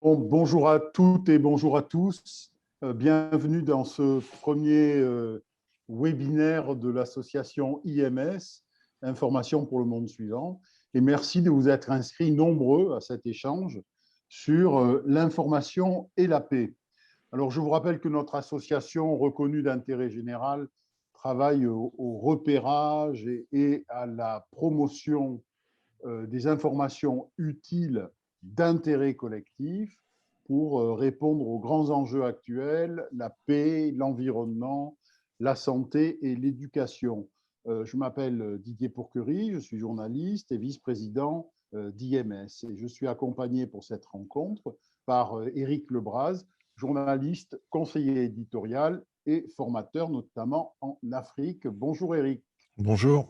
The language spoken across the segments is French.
Bonjour à toutes et bonjour à tous. Bienvenue dans ce premier webinaire de l'association IMS, Information pour le monde suivant. Et merci de vous être inscrits nombreux à cet échange sur l'information et la paix. Alors, je vous rappelle que notre association reconnue d'intérêt général travaille au repérage et à la promotion des informations utiles d'intérêt collectif pour répondre aux grands enjeux actuels, la paix, l'environnement, la santé et l'éducation. Je m'appelle Didier Pourquerie, je suis journaliste et vice-président d'IMS. Et je suis accompagné pour cette rencontre par Éric Lebras, journaliste, conseiller éditorial et formateur, notamment en Afrique. Bonjour Éric. Bonjour.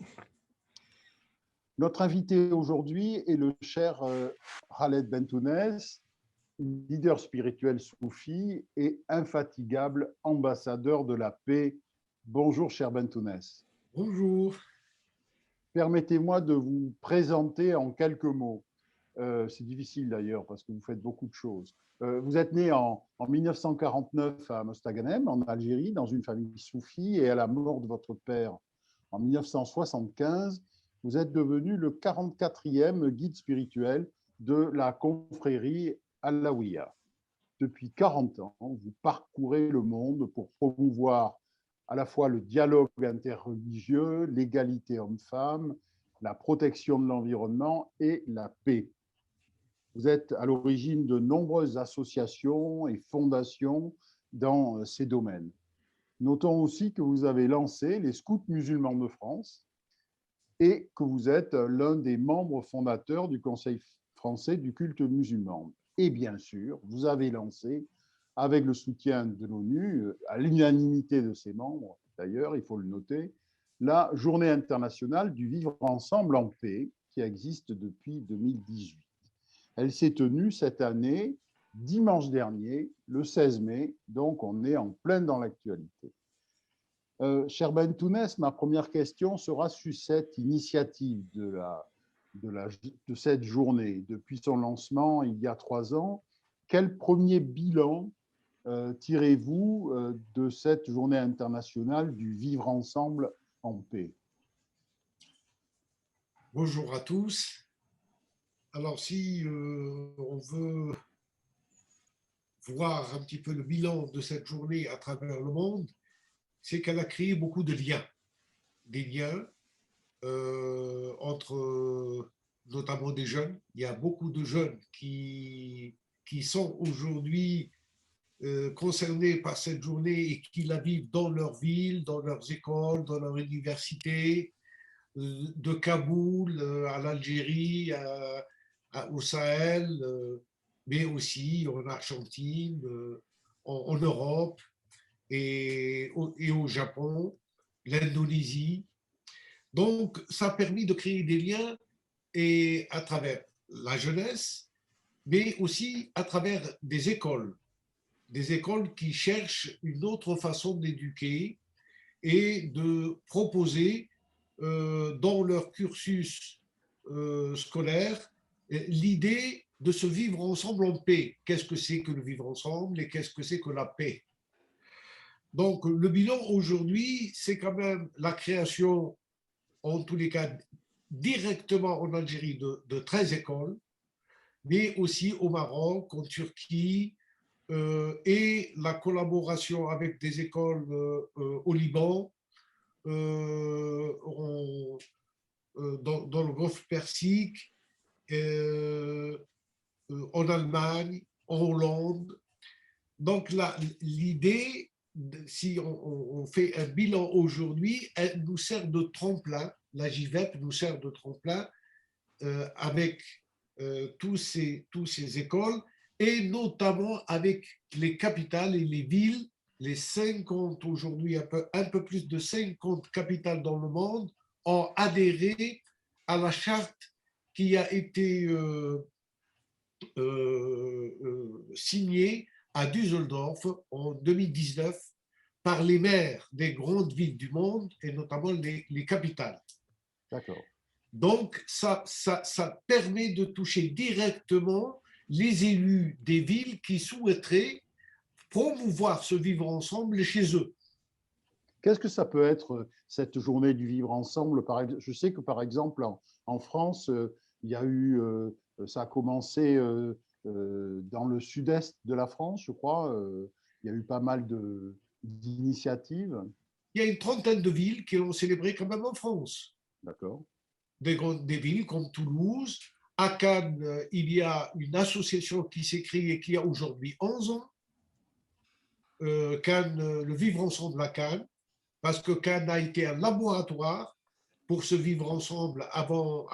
Notre invité aujourd'hui est le cher Khaled Bentounès, leader spirituel soufi et infatigable ambassadeur de la paix. Bonjour, cher Bentounès. Bonjour. Permettez-moi de vous présenter en quelques mots. C'est difficile d'ailleurs parce que vous faites beaucoup de choses. Vous êtes né en 1949 à Mostaganem, en Algérie, dans une famille soufie, et à la mort de votre père en 1975, vous êtes devenu le 44e guide spirituel de la confrérie Alaouia. Depuis 40 ans, vous parcourez le monde pour promouvoir à la fois le dialogue interreligieux, l'égalité homme-femme, la protection de l'environnement et la paix. Vous êtes à l'origine de nombreuses associations et fondations dans ces domaines. Notons aussi que vous avez lancé les Scouts musulmans de France et que vous êtes l'un des membres fondateurs du Conseil français du culte musulman. Et bien sûr, vous avez lancé, avec le soutien de l'ONU, à l'unanimité de ses membres, d'ailleurs, il faut le noter, la Journée internationale du vivre ensemble en paix, qui existe depuis 2018. Elle s'est tenue cette année, dimanche dernier, le 16 mai, donc on est en plein dans l'actualité. Cher Bentounès, ma première question sera sur cette initiative de cette journée. Depuis son lancement il y a 3 ans, quel premier bilan tirez-vous de cette journée internationale du vivre ensemble en paix? Bonjour à tous. Alors, si on veut voir un petit peu le bilan de cette journée à travers le monde, c'est qu'elle a créé beaucoup de liens. Des liens entre notamment des jeunes. Il y a beaucoup de jeunes qui sont aujourd'hui concernés par cette journée et qui la vivent dans leur ville, dans leurs écoles, dans leur université, de Kaboul à l'Algérie, au Sahel, mais aussi en Argentine, en Europe et au Japon, l'Indonésie. Donc, ça a permis de créer des liens et à travers la jeunesse, mais aussi à travers des écoles qui cherchent une autre façon d'éduquer et de proposer dans leur cursus scolaire l'idée de se vivre ensemble en paix. Qu'est-ce que c'est que le vivre ensemble et qu'est-ce que c'est que la paix? Donc, le bilan aujourd'hui, c'est quand même la création, en tous les cas, directement en Algérie de 13 écoles, mais aussi au Maroc, en Turquie, et la collaboration avec des écoles au Liban, dans le Golfe Persique, en Allemagne, en Hollande. Donc l'idée, si on fait un bilan aujourd'hui, elle nous sert de tremplin, la JVEP nous sert de tremplin avec tous ces écoles et notamment avec les capitales et les villes, les 50 aujourd'hui, un peu plus de 50 capitales dans le monde ont adhéré à la charte qui a été signée à Düsseldorf en 2019 par les maires des grandes villes du monde et notamment les capitales. D'accord. Donc, ça permet de toucher directement les élus des villes qui souhaiteraient promouvoir ce vivre ensemble chez eux. Qu'est-ce que ça peut être, cette journée du vivre ensemble? Je sais que, par exemple, en France, il y a eu, ça a commencé dans le sud-est de la France, je crois. Il y a eu pas mal d'initiatives. Il y a une trentaine de villes qui l'ont célébré quand même en France. D'accord. Des villes comme Toulouse. À Cannes, il y a une association qui s'est créée et qui a aujourd'hui 11 ans. Cannes, le vivre ensemble à Cannes, parce que Cannes a été un laboratoire pour se vivre ensemble avant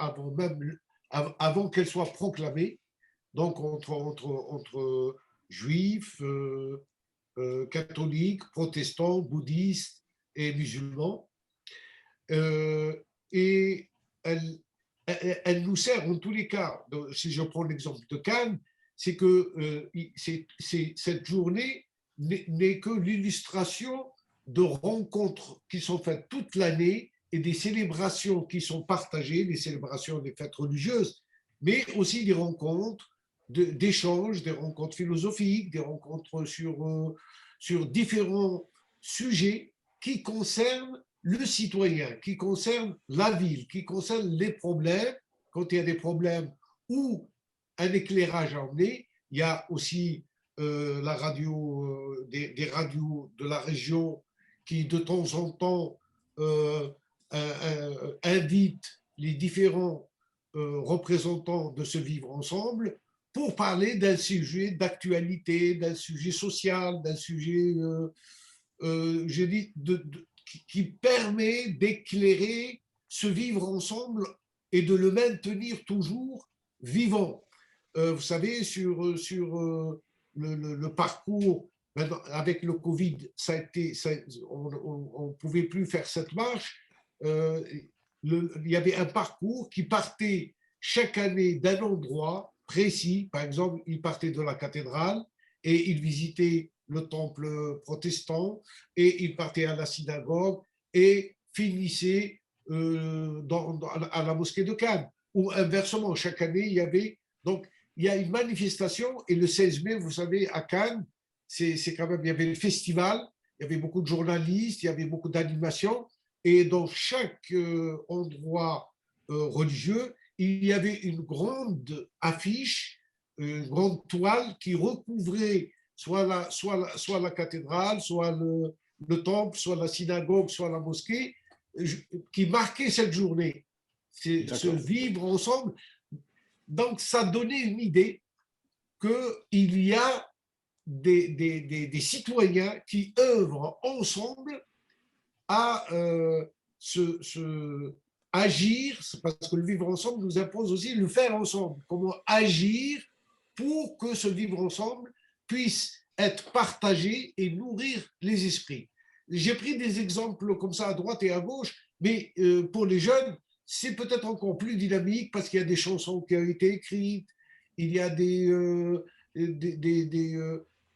qu'elle soit proclamée, donc entre juifs, catholiques, protestants, bouddhistes et musulmans. Et elle nous sert en tous les cas, si je prends l'exemple de Cannes, c'est que cette journée n'est que l'illustration de rencontres qui sont faites toute l'année et des célébrations qui sont partagées, des célébrations des fêtes religieuses, mais aussi des rencontres d'échanges, des rencontres philosophiques, des rencontres sur différents sujets qui concernent le citoyen, qui concernent la ville, qui concernent les problèmes, quand il y a des problèmes ou un éclairage à emmener. Il y a aussi la radio, des radios de la région qui de temps en temps invitent les différents représentants de ce vivre ensemble pour parler d'un sujet d'actualité, d'un sujet social, d'un sujet, je dis, qui permet d'éclairer ce vivre ensemble et de le maintenir toujours vivant. Vous savez, sur le parcours, avec le Covid, on ne pouvait plus faire cette marche. Il y avait un parcours qui partait chaque année d'un endroit précis. Par exemple, il partait de la cathédrale et il visitait le temple protestant et il partait à la synagogue et finissait à la mosquée de Cannes. Ou inversement, chaque année, il y avait... Donc, il y a une manifestation et le 16 mai, vous savez, à Cannes, c'est quand même, il y avait le festival, il y avait beaucoup de journalistes, il y avait beaucoup d'animations et dans chaque endroit religieux, il y avait une grande affiche, une grande toile qui recouvrait soit la cathédrale, soit le temple, soit la synagogue, soit la mosquée, qui marquait cette journée. C'est ce vivre ensemble. Donc, ça donnait une idée qu'il y a des citoyens qui œuvrent ensemble à agir, parce que le vivre ensemble nous impose aussi le faire ensemble. Comment agir pour que ce vivre ensemble puisse être partagé et nourrir les esprits. J'ai pris des exemples comme ça à droite et à gauche, mais pour les jeunes, c'est peut-être encore plus dynamique parce qu'il y a des chansons qui ont été écrites, il y a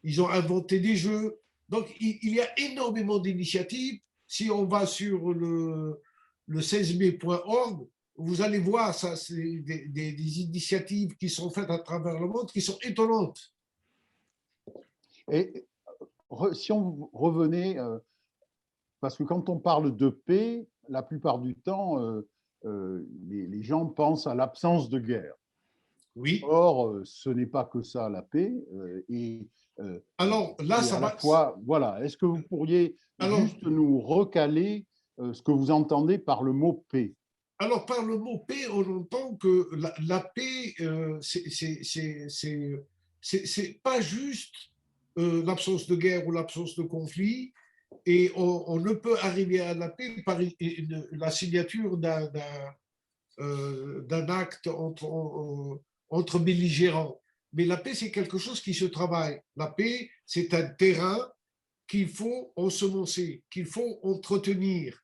ils ont inventé des jeux. Donc, il y a énormément d'initiatives. Si on va sur le 16mai.org, vous allez voir, ça, c'est des initiatives qui sont faites à travers le monde qui sont étonnantes. Et si on revenait, parce que quand on parle de paix, la plupart du temps, les gens pensent à l'absence de guerre. Oui. Or, ce n'est pas que ça, la paix. Alors là, ça va. Voilà. Est-ce que vous pourriez juste nous recaler ce que vous entendez par le mot paix? Alors, par le mot paix, on entend que la paix, c'est pas juste l'absence de guerre ou l'absence de conflit, et on ne peut arriver à la paix par la signature d'un acte entre belligérants. Mais la paix, c'est quelque chose qui se travaille. La paix, c'est un terrain qu'il faut ensemencer, qu'il faut entretenir.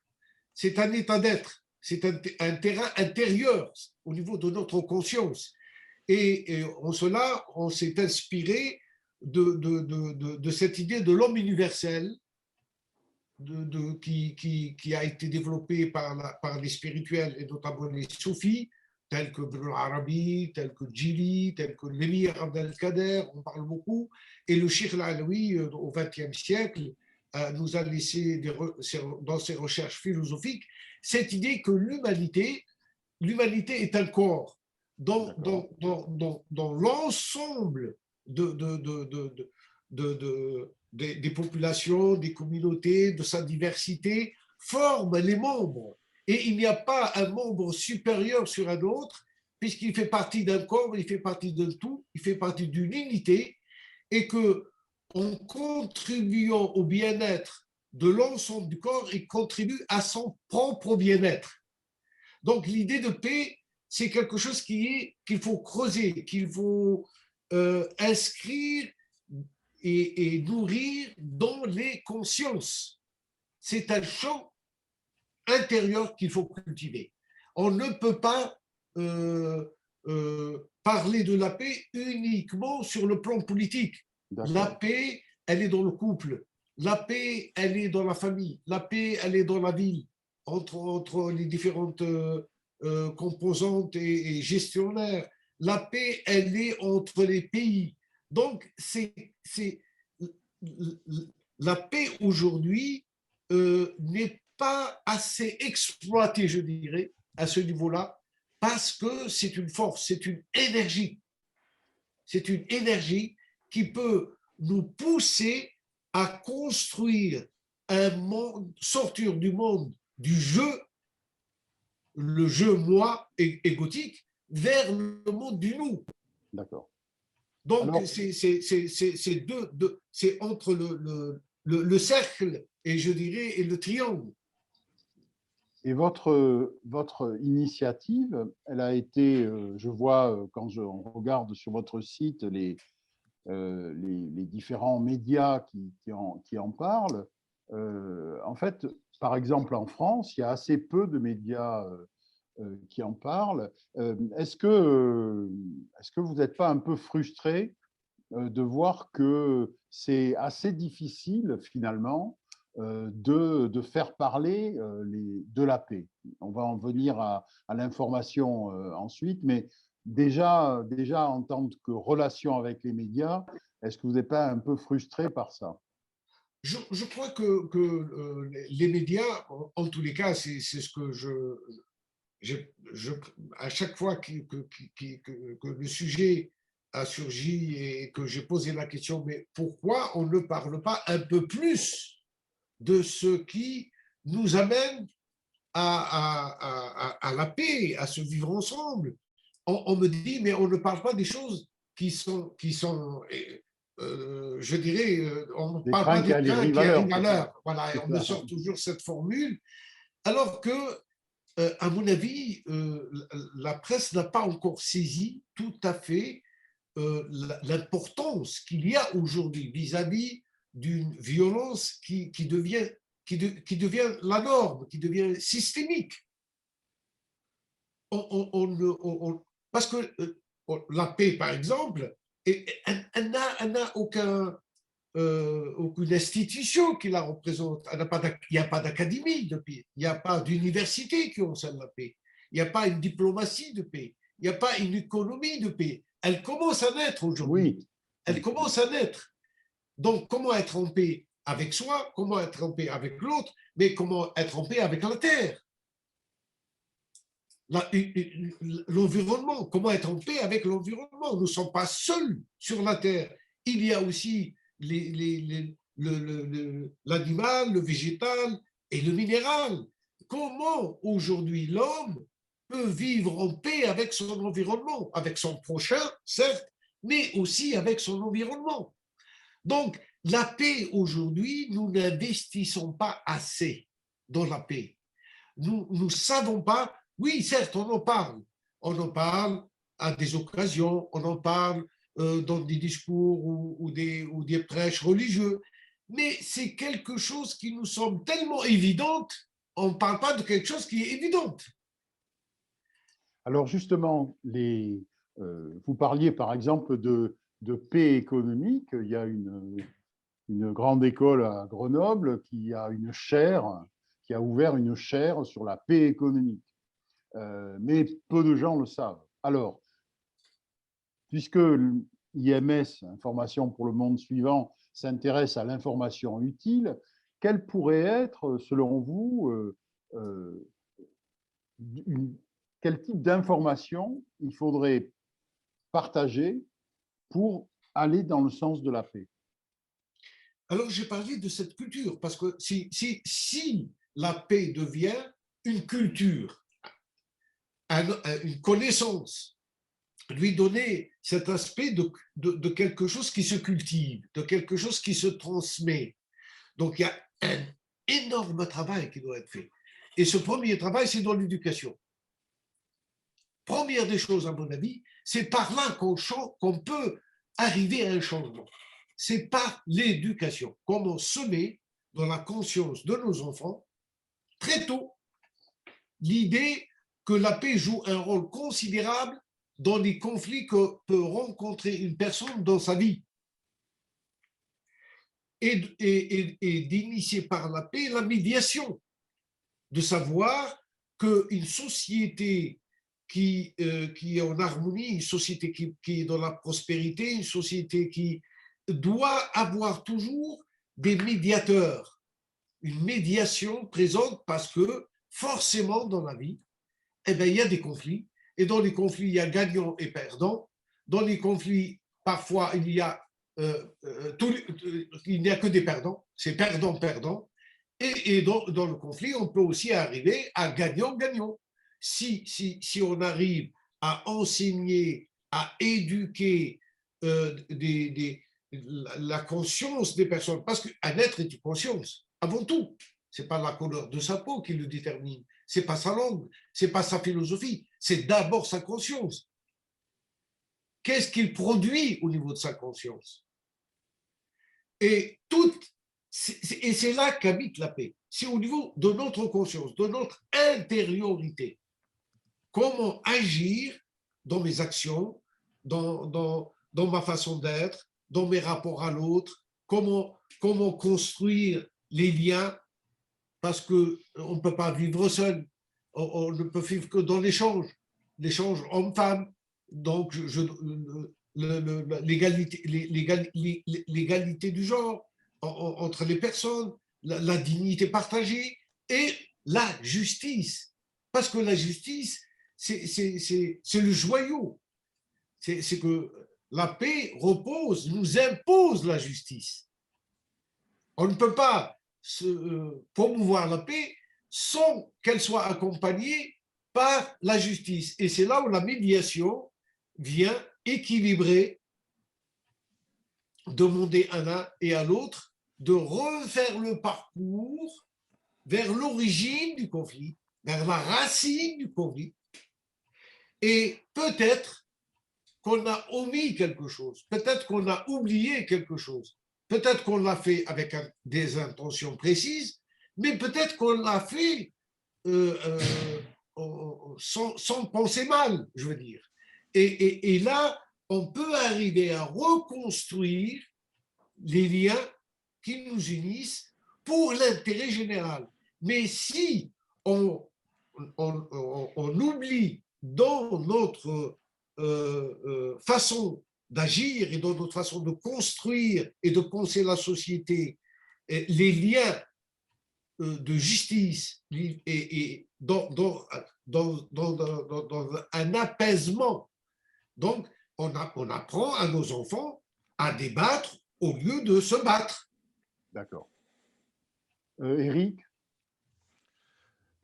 C'est un état d'être, c'est un terrain intérieur au niveau de notre conscience. Et en cela, on s'est inspiré de cette idée de l'homme universel qui a été développée par les spirituels et notamment les soufis, tels que Ibn Arabi, tels que Djili, tels que l'émir Abdelkader, on parle beaucoup, et le Cheikh Al-Alaoui au XXe siècle nous a laissé dans ses recherches philosophiques cette idée que l'humanité est un corps dans l'ensemble des populations, des communautés, de sa diversité, forme les membres. Et il n'y a pas un membre supérieur sur un autre, puisqu'il fait partie d'un corps, il fait partie d'un tout, il fait partie d'une unité, et que en contribuant au bien-être de l'ensemble du corps, il contribue à son propre bien-être. Donc l'idée de paix, c'est quelque chose qu'il faut creuser, qu'il faut inscrire et nourrir dans les consciences. C'est un champ intérieur qu'il faut cultiver. On ne peut pas parler de la paix uniquement sur le plan politique. La paix, elle est dans le couple. La paix, elle est dans la famille. La paix, elle est dans la ville, entre les différentes composantes et gestionnaires. La paix, elle est entre les pays. Donc, la paix aujourd'hui n'est pas assez exploitée, je dirais, à ce niveau-là, parce que c'est une force, c'est une énergie. C'est une énergie qui peut nous pousser à construire un monde, sortir du monde du jeu, le jeu moi égotique, vers le monde du nous. D'accord. Donc, c'est entre le cercle et je dirais et le triangle. Et votre initiative, elle a été, je vois quand on regarde sur votre site les différents médias qui en parlent. En fait, par exemple, en France, il y a assez peu de médias qui en parlent. Est-ce que vous n'êtes pas un peu frustré de voir que c'est assez difficile finalement de faire parler de la paix? On va en venir à l'information ensuite, mais déjà en tant que relation avec les médias, est-ce que vous n'êtes pas un peu frustré par ça? Je crois que les médias, en tous les cas, c'est ce que à chaque fois que le sujet a surgi et que j'ai posé la question, mais pourquoi on ne parle pas un peu plus de ce qui nous amène à la paix, à se vivre ensemble? On me dit, mais on ne parle pas des choses qui sont je dirais, on ne Des parle pas trains qui des trains qui arrivent à l'heure. Voilà, et on me sort toujours cette formule. Alors que, à mon avis, la presse n'a pas encore saisi tout à fait l'importance qu'il y a aujourd'hui vis-à-vis d'une violence qui devient la norme, qui devient systémique. Parce que la paix, par exemple, elle n'a aucune institution qui la représente. Il n'y a pas d'académie de paix, il n'y a pas d'université qui enseigne la paix, il n'y a pas une diplomatie de paix, il n'y a pas une économie de paix. Elle commence à naître aujourd'hui. Oui. Elle commence à naître. Donc, comment être en paix avec soi, comment être en paix avec l'autre, mais comment être en paix avec la terre, l'environnement, comment être en paix avec l'environnement. Nous ne sommes pas seuls sur la terre. Il y a aussi l'animal, le végétal et le minéral. Comment aujourd'hui l'homme peut vivre en paix avec son environnement, avec son prochain, certes, mais aussi avec son environnement. Donc, la paix aujourd'hui, nous n'investissons pas assez dans la paix. Nous ne savons pas, oui, certes, on en parle à des occasions, on en parle dans des discours ou des prêches religieux, mais c'est quelque chose qui nous semble tellement évidente, on ne parle pas de quelque chose qui est évidente. Alors justement, vous parliez par exemple de paix économique. Il y a une grande école à Grenoble qui a ouvert une chaire sur la paix économique. mais peu de gens le savent. Alors, puisque l'IMS, Information pour le monde suivant, s'intéresse à l'information utile, quelle pourrait être, selon vous, quel type d'information il faudrait partager pour aller dans le sens de la paix? Alors, j'ai parlé de cette culture, parce que si la paix devient une culture, une connaissance, lui donner cet aspect de quelque chose qui se cultive, de quelque chose qui se transmet. Donc, il y a un énorme travail qui doit être fait. Et ce premier travail, c'est dans l'éducation. Première des choses, à mon avis, c'est par là qu'on peut arriver à un changement. C'est par l'éducation. Comment semer dans la conscience de nos enfants, très tôt, l'idée que la paix joue un rôle considérable dans les conflits que peut rencontrer une personne dans sa vie. Et d'initier par la paix la médiation, de savoir qu'une société qui est en harmonie, une société qui est dans la prospérité, une société qui doit avoir toujours des médiateurs, une médiation présente, parce que forcément dans la vie, eh bien, il y a des conflits, et dans les conflits, il y a gagnants et perdants. Dans les conflits, parfois, il n'y a que des perdants, c'est perdant-perdant. Et dans le conflit, on peut aussi arriver à gagnant-gagnant. Si on arrive à enseigner, à éduquer la conscience des personnes, parce qu'un être est une conscience, avant tout. Ce n'est pas la couleur de sa peau qui le détermine, ce n'est pas sa langue, ce n'est pas sa philosophie, c'est d'abord sa conscience. Qu'est-ce qu'il produit au niveau de sa conscience? Et c'est là qu'habite la paix. C'est au niveau de notre conscience, de notre intériorité. Comment agir dans mes actions, dans ma façon d'être, dans mes rapports à l'autre, comment construire les liens, parce qu'on ne peut pas vivre seul, on ne peut vivre que dans l'échange homme-femme. Donc, l'égalité du genre entre les personnes, la dignité partagée et la justice. Parce que la justice, c'est le joyau. C'est que la paix repose, nous impose la justice. On ne peut pas promouvoir la paix sans qu'elle soit accompagnée par la justice. Et c'est là où la médiation vient équilibrer, demander à l'un et à l'autre de refaire le parcours vers l'origine du conflit, vers la racine du conflit. Et peut-être qu'on a omis quelque chose, peut-être qu'on a oublié quelque chose, peut-être qu'on l'a fait avec des intentions précises, mais peut-être qu'on l'a fait sans penser mal, je veux dire. Et là, on peut arriver à reconstruire les liens qui nous unissent pour l'intérêt général. Mais si on oublie dans notre façon d'agir et dans notre façon de construire et de penser la société, les liens de justice et dans un apaisement. Donc, on apprend à nos enfants à débattre au lieu de se battre. D'accord. Eric?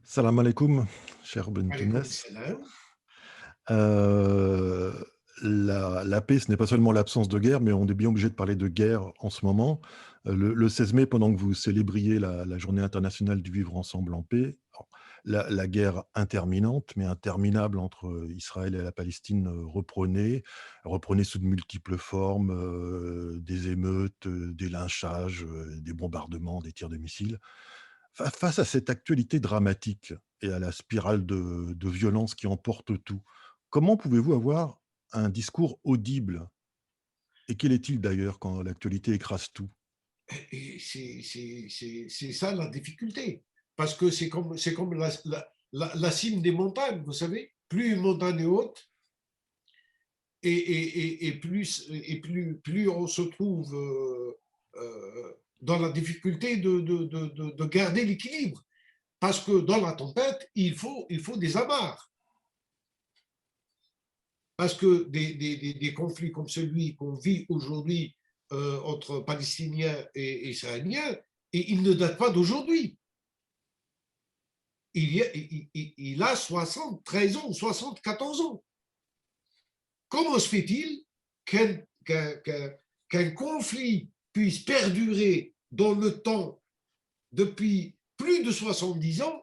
Salam alaikum, cher Bentounes. La paix, ce n'est pas seulement l'absence de guerre, mais on est bien obligé de parler de guerre en ce moment. Le 16 mai, pendant que vous célébriez la journée internationale du vivre ensemble en paix, la guerre interminante, mais interminable entre Israël et la Palestine reprenait sous de multiples formes, des émeutes, des lynchages, des bombardements, des tirs de missiles. Face à cette actualité dramatique et à la spirale de violence qui emporte tout, comment pouvez-vous avoir un discours audible? Et quel est-il d'ailleurs quand l'actualité écrase tout? Et c'est ça la difficulté. Parce que c'est comme la cime des montagnes, vous savez. Plus une montagne est haute, et plus on se trouve dans la difficulté de garder l'équilibre. Parce que dans la tempête, il faut des amarres. Parce que des conflits comme celui qu'on vit aujourd'hui entre Palestiniens et Israéliens, et il ne date pas d'aujourd'hui. Il a 73 ans, 74 ans. Comment se fait-il qu'un conflit puisse perdurer dans le temps depuis plus de 70 ans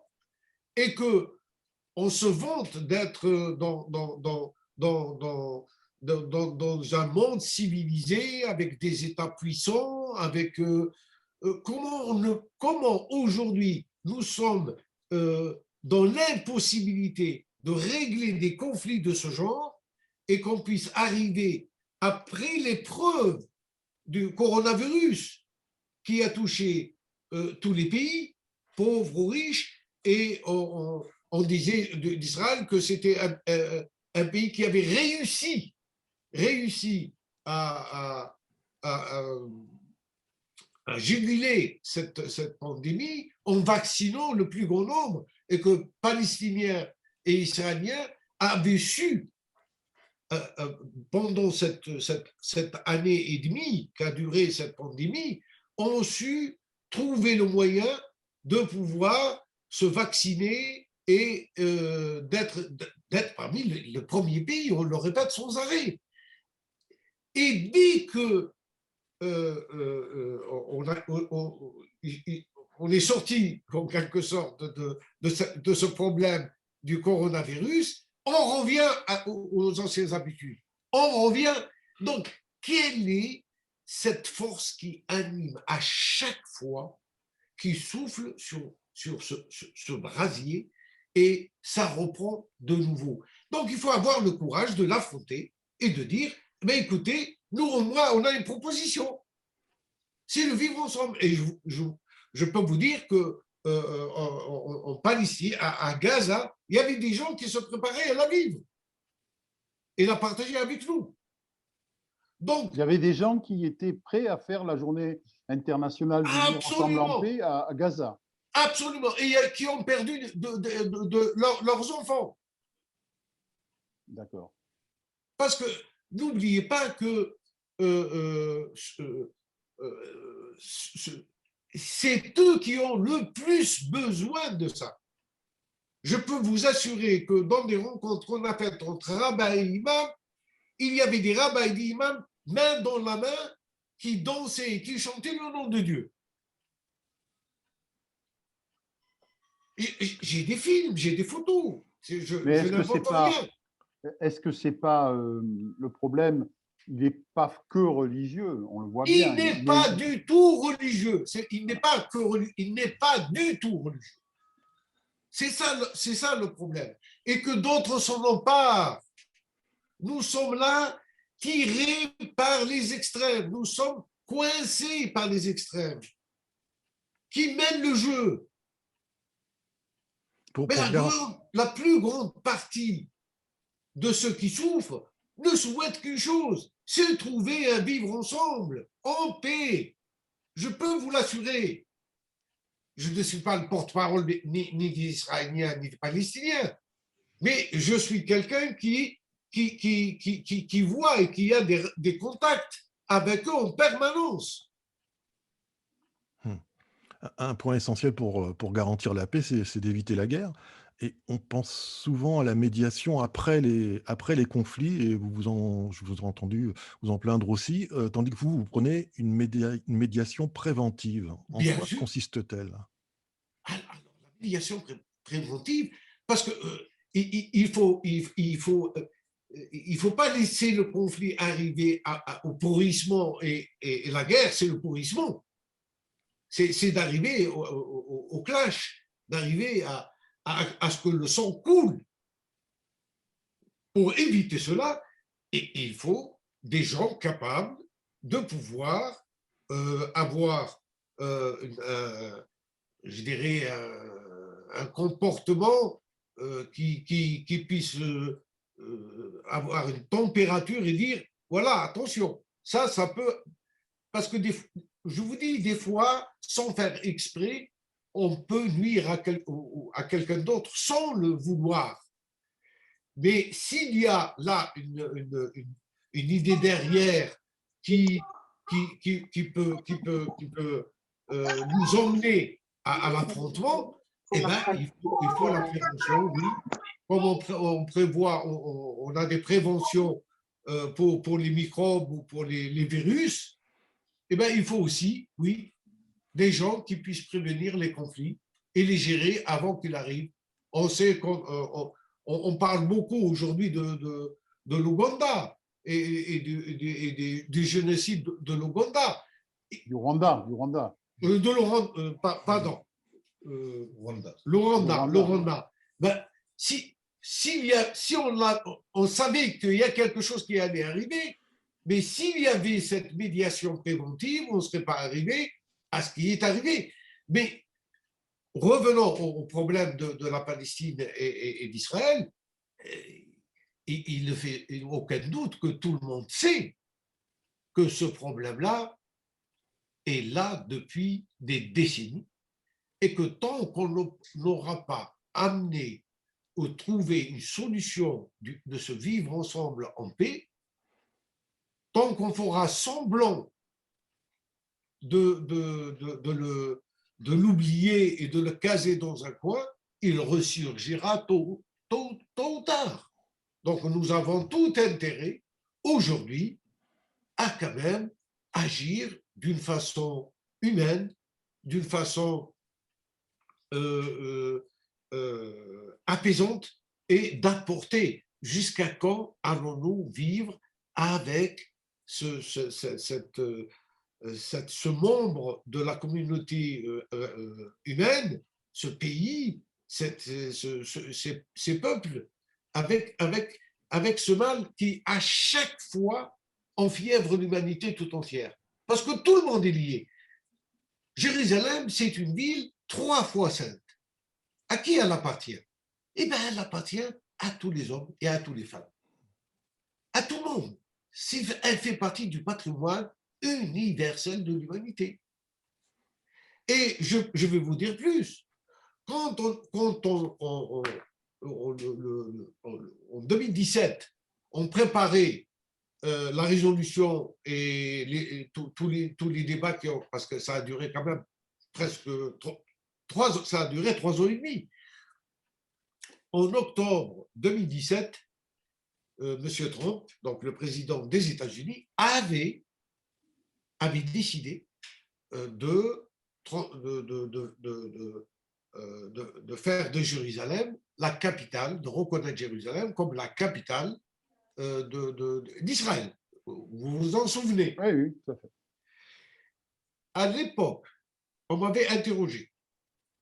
et qu'on se vante d'être dans un monde civilisé avec des États puissants, avec comment aujourd'hui nous sommes dans l'impossibilité de régler des conflits de ce genre et qu'on puisse arriver après l'épreuve du coronavirus qui a touché tous les pays, pauvres ou riches, et on disait d'Israël que c'était un pays qui avait réussi à juguler cette pandémie en vaccinant le plus grand nombre, et que Palestiniens et Israéliens avaient su pendant cette année et demie qu'a duré cette pandémie, ont su trouver le moyen de pouvoir se vacciner et d'être parmi le premier pays, on le répète sans arrêt. Et dès que on est sorti, en quelque sorte, de ce problème du coronavirus, on revient aux anciennes habitudes. On revient. Donc, quelle est cette force qui anime à chaque fois, qui souffle sur ce brasier, et ça reprend de nouveau? Donc, il faut avoir le courage de l'affronter et de dire, mais écoutez, nous, au moins, on a une proposition. C'est le vivre ensemble. Et je peux vous dire que en Palestine, à Gaza, il y avait des gens qui se préparaient à la vivre et la partager avec nous. Donc, il y avait des gens qui étaient prêts à faire la journée internationale du vivre ensemble en paix à Gaza. Absolument. Et qui ont perdu leurs enfants. D'accord. Parce que n'oubliez pas que c'est eux qui ont le plus besoin de ça. Je peux vous assurer que dans des rencontres qu'on a faites entre rabbins et imams, il y avait des rabbins et des imams main dans la main qui dansaient et qui chantaient le nom de Dieu. J'ai des films, j'ai des photos. Je n'invente rien. Est-ce que c'est pas le problème? Il n'est pas que religieux, on le voit bien. Il n'est pas du tout religieux. Il n'est pas du tout religieux. C'est ça le problème. Et que d'autres s'en emparent. Nous sommes là tirés par les extrêmes. Nous sommes coincés par les extrêmes qui mènent le jeu. Mais la plus grande partie de ceux qui souffrent ne souhaitent qu'une chose, c'est trouver un vivre ensemble, en paix. Je peux vous l'assurer. Je ne suis pas le porte-parole ni des Israéliens ni des Palestiniens, mais je suis quelqu'un qui voit et qui a des contacts avec eux en permanence. Un point essentiel pour garantir la paix, c'est d'éviter la guerre. Et on pense souvent à la médiation après les conflits, et je vous ai entendu vous en plaindre aussi, tandis que vous prenez une médiation préventive. En quoi consiste-t-elle? Alors, la médiation préventive, parce que il faut pas laisser le conflit arriver au pourrissement, et la guerre, c'est le pourrissement. C'est d'arriver au clash, d'arriver à ce que le sang coule. Pour éviter cela, il faut des gens capables de pouvoir avoir, je dirais, un comportement qui puisse avoir une température et dire, voilà, attention, ça peut, parce que je vous dis, des fois, sans faire exprès, on peut nuire à quelqu'un d'autre sans le vouloir. Mais s'il y a là une idée derrière qui peut nous emmener à l'affrontement, eh ben, il faut la prévention, oui. Comme on prévoit, on a des préventions pour les microbes ou pour les virus, eh ben, il faut aussi, oui, des gens qui puissent prévenir les conflits et les gérer avant qu'ils arrivent. On sait on parle beaucoup aujourd'hui de l'Ouganda et du génocide de l'Ouganda. Du Rwanda, du Rwanda. De l'Ouganda, pardon. L'Ouganda. Ben, si on savait qu'il y a quelque chose qui allait arriver, mais s'il y avait cette médiation préventive, on ne serait pas arrivé à ce qui est arrivé. Mais revenons au problème de la Palestine et d'Israël. Il ne fait aucun doute que tout le monde sait que ce problème-là est là depuis des décennies et que tant qu'on n'aura pas amené ou trouvé une solution de se vivre ensemble en paix, tant qu'on fera semblant de l'oublier et de le caser dans un coin, il ressurgira tôt ou tard. Donc nous avons tout intérêt aujourd'hui à quand même agir d'une façon humaine, d'une façon apaisante et d'apporter. Jusqu'à quand allons-nous vivre avec ce membre de la communauté humaine, ce pays, ces peuples, avec ce mal qui, à chaque fois, enfièvre l'humanité tout entière. Parce que tout le monde est lié. Jérusalem, c'est une ville 3 fois sainte. À qui elle appartient? Eh bien, elle appartient à tous les hommes et à toutes les femmes. À tout le monde. Elle fait partie du patrimoine universel de l'humanité. Et je vais vous dire plus. Quand en 2017, on préparait la résolution et tous les débats parce que ça a duré quand même presque 3 ans et demi. En octobre 2017, M. Trump, donc le président des États-Unis, avait décidé de faire de Jérusalem la capitale, de reconnaître Jérusalem comme la capitale d'Israël. Vous vous en souvenez? Oui, oui, tout à fait. À l'époque, on m'avait interrogé.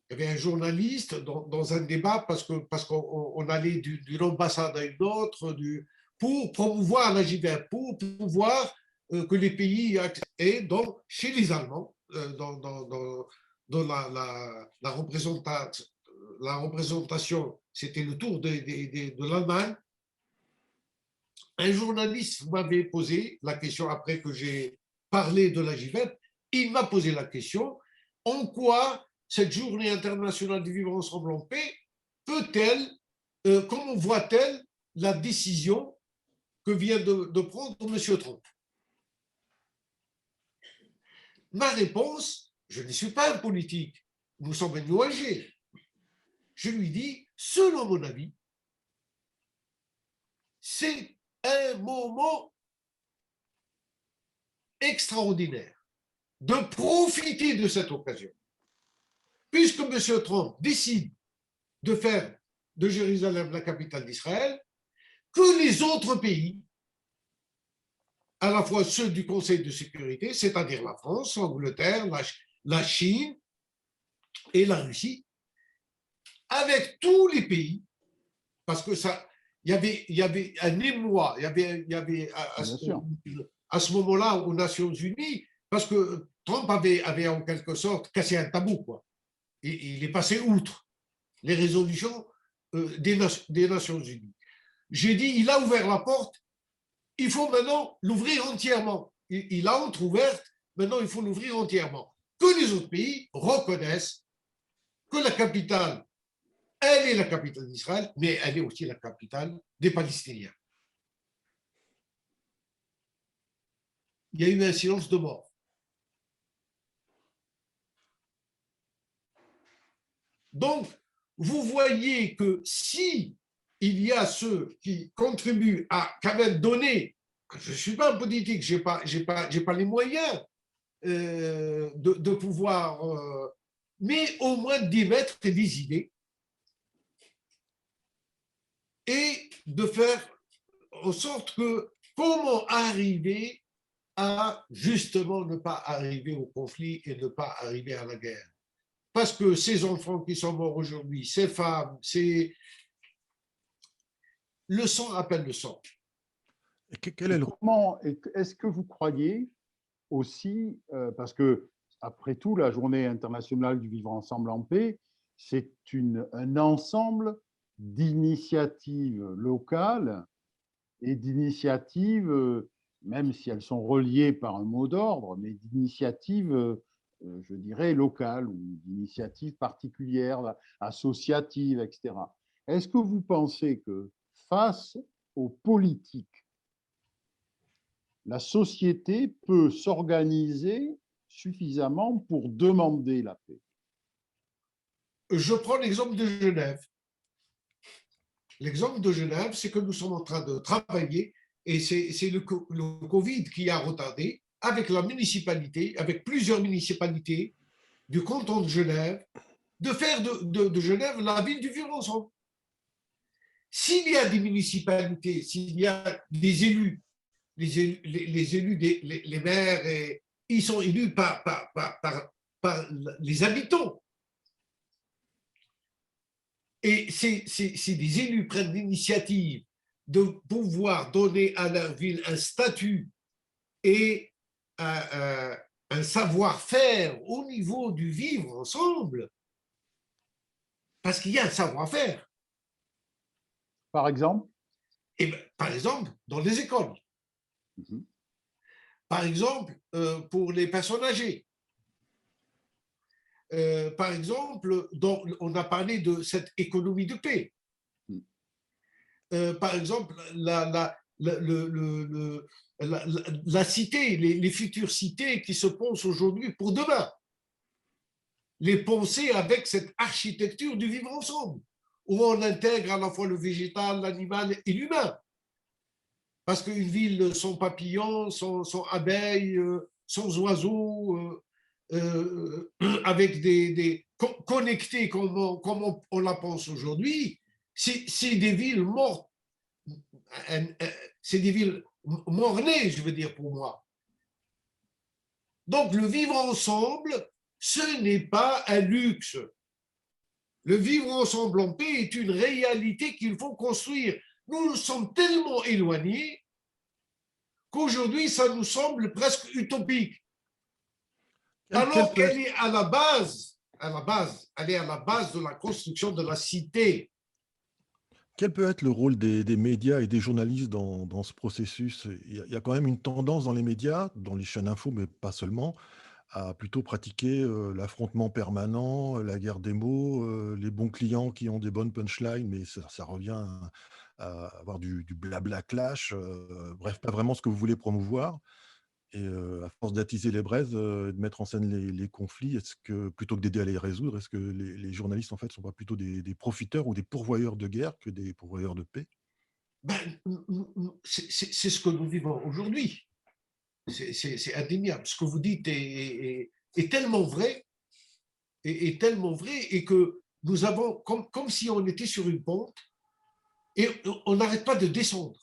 Il y avait un journaliste dans un débat parce qu'on allait d'une ambassade à une autre pour promouvoir la JVR, pour pouvoir que les pays aient chez les Allemands, dans la représentation, c'était le tour de l'Allemagne. Un journaliste m'avait posé la question après que j'ai parlé de la JVR. Il m'a posé la question: en quoi cette journée internationale du vivre ensemble en paix peut-elle, comment voit-elle la décision que vient de prendre M. Trump? Ma réponse: je ne suis pas un politique, nous sommes une ONG. Je lui dis: selon mon avis, c'est un moment extraordinaire de profiter de cette occasion. Puisque M. Trump décide de faire de Jérusalem la capitale d'Israël, que les autres pays, à la fois ceux du Conseil de sécurité, c'est-à-dire la France, l'Angleterre, la Chine et la Russie, avec tous les pays, parce que il y avait un émoi, il y avait à ce moment-là aux Nations Unies, parce que Trump avait en quelque sorte cassé un tabou, quoi. Il est passé outre. Les résolutions des Nations Unies. J'ai dit, il a ouvert la porte, il faut maintenant l'ouvrir entièrement. Il a entrouverte, maintenant il faut l'ouvrir entièrement. Que les autres pays reconnaissent que la capitale, elle est la capitale d'Israël, mais elle est aussi la capitale des Palestiniens. Il y a eu un silence de mort. Donc, vous voyez que si il y a ceux qui contribuent à quand même donner, je ne suis pas un politique, je n'ai pas les moyens de pouvoir, mais au moins d'émettre des idées et de faire en sorte que comment arriver à justement ne pas arriver au conflit et ne pas arriver à la guerre. Parce que ces enfants qui sont morts aujourd'hui, ces femmes, le sang appelle le sang. Quel est le... Comment est-ce que vous croyez aussi, parce que après tout, la Journée internationale du vivre ensemble en paix, c'est un ensemble d'initiatives locales et d'initiatives, même si elles sont reliées par un mot d'ordre, mais d'initiatives, je dirais, locales ou d'initiatives particulières, associatives, etc. Est-ce que vous pensez que face aux politiques, la société peut s'organiser suffisamment pour demander la paix? Je prends l'exemple de Genève. L'exemple de Genève, c'est que nous sommes en train de travailler, et c'est le Covid qui a retardé, avec la municipalité, avec plusieurs municipalités du canton de Genève, de faire de Genève la ville du vivre ensemble. S'il y a des municipalités, s'il y a des élus, les élus, les maires, ils sont élus par les habitants. Et c'est des élus prennent l'initiative de pouvoir donner à leur ville un statut et un savoir-faire au niveau du vivre ensemble. Parce qu'il y a un savoir-faire. Par exemple? Par exemple, dans les écoles. Par exemple, pour les personnes âgées. Par exemple, on a parlé de cette économie de paix. Par exemple, la cité, les futures cités qui se pensent aujourd'hui pour demain. Les penser avec cette architecture du vivre ensemble, où on intègre à la fois le végétal, l'animal et l'humain. Parce qu'une ville sans papillons, sans abeilles, sans oiseaux, avec connectées comme on la pense aujourd'hui, c'est des villes mortes, c'est des villes mort-nées, je veux dire, pour moi. Donc le vivre ensemble, ce n'est pas un luxe. Le vivre ensemble en paix est une réalité qu'il faut construire. Nous sommes tellement éloignés qu'aujourd'hui, ça nous semble presque utopique. Alors qu'elle est à la base, elle est à la base de la construction de la cité. Quel peut être le rôle des médias et des journalistes dans ce processus? Il y a quand même une tendance dans les médias, dans les chaînes info, mais pas seulement, à plutôt pratiquer l'affrontement permanent, la guerre des mots, les bons clients qui ont des bonnes punchlines, mais ça revient à avoir du blabla clash, bref, pas vraiment ce que vous voulez promouvoir. Et à force d'attiser les braises, de mettre en scène les conflits, est-ce que plutôt que d'aider à les résoudre, est-ce que les journalistes en fait sont pas plutôt des profiteurs ou des pourvoyeurs de guerre que des pourvoyeurs de paix? C'est ce que nous vivons aujourd'hui. C'est indéniable. Ce que vous dites est tellement vrai, est tellement vrai, et que nous avons, comme si on était sur une pente, et on n'arrête pas de descendre.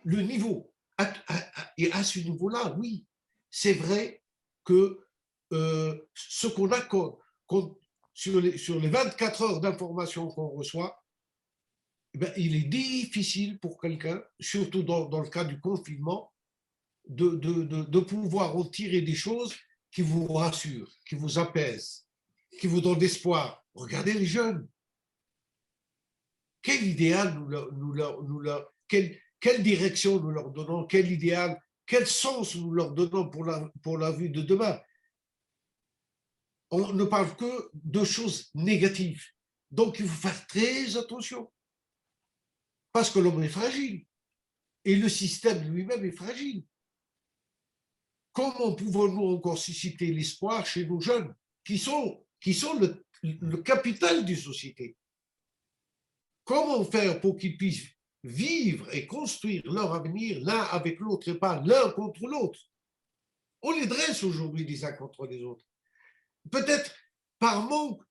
Le niveau, et à ce niveau-là, oui, c'est vrai que ce qu'on a sur les 24 heures d'information qu'on reçoit, il est difficile pour quelqu'un, surtout dans le cas du confinement, de pouvoir en tirer des choses qui vous rassurent, qui vous apaisent, qui vous donnent d'espoir. Regardez les jeunes. quel idéal quelle direction nous leur donnons, quel idéal, quel sens nous leur donnons pour la vie de demain. On ne parle que de choses négatives. Donc, il faut faire très attention. Parce que l'homme est fragile. Et le système lui-même est fragile. Comment pouvons-nous encore susciter l'espoir chez nos jeunes qui sont le capital d'une société? Comment faire pour qu'ils puissent vivre et construire leur avenir l'un avec l'autre et pas l'un contre l'autre? On les dresse aujourd'hui les uns contre les autres. Peut-être par manque,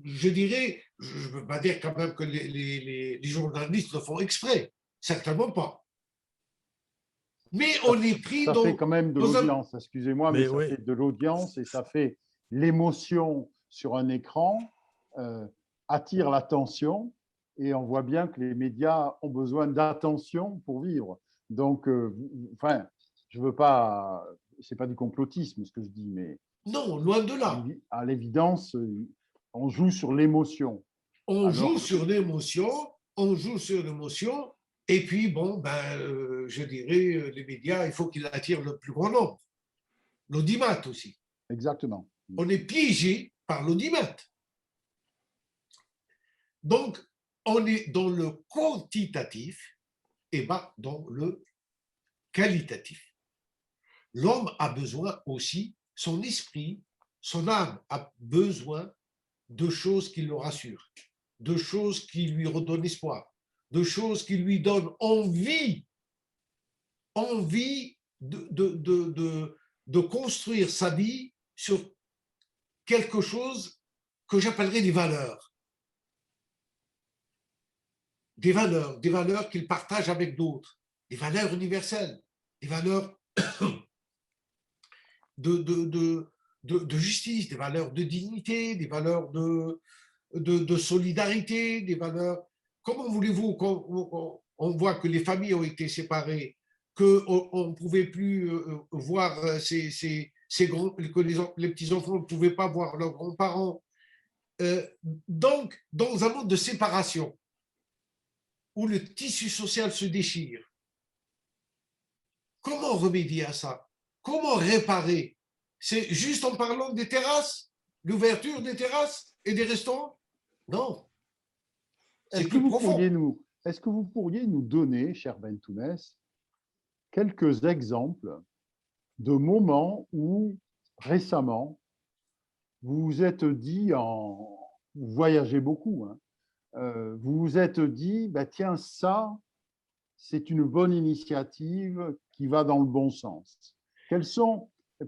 je dirais, je ne veux pas dire quand même que les journalistes le font exprès, certainement pas. Mais on est pris ça dans... fait quand même de l'audience, excusez-moi, mais ça oui. fait de l'audience et ça fait l'émotion sur un écran, attire l'attention et on voit bien que les médias ont besoin d'attention pour vivre. Donc, enfin, je veux pas, c'est pas du complotisme ce que je dis, mais non, loin de là. À l'évidence, on joue sur l'émotion. On joue sur l'émotion, et puis, bon, je dirais, les médias, il faut qu'ils attirent le plus grand nombre. L'audimat aussi. Exactement. On est piégé par l'audimat. Donc, on est dans le quantitatif et pas dans le qualitatif. L'homme a besoin aussi, son esprit, son âme a besoin de choses qui le rassurent, de choses qui lui redonnent espoir, de choses qui lui donnent envie de construire sa vie sur quelque chose que j'appellerais des valeurs. Des valeurs qu'il partage avec d'autres, des valeurs universelles, des valeurs de justice, des valeurs de dignité, des valeurs de solidarité, des valeurs... Comment voulez-vous qu'on voit que les familles ont été séparées, qu'on ne pouvait plus voir que les petits-enfants ne pouvaient pas voir leurs grands-parents. Donc, dans un monde de séparation, où le tissu social se déchire, comment remédier à ça? Comment réparer? C'est juste en parlant des terrasses, l'ouverture des terrasses et des restaurants? Non. C'est plus profond. Est-ce que vous pourriez nous donner, cher Bentounès, quelques exemples de moments où, récemment, vous vous êtes dit, vous voyagez beaucoup, hein, vous vous êtes dit, bah, tiens, ça, c'est une bonne initiative qui va dans le bon sens.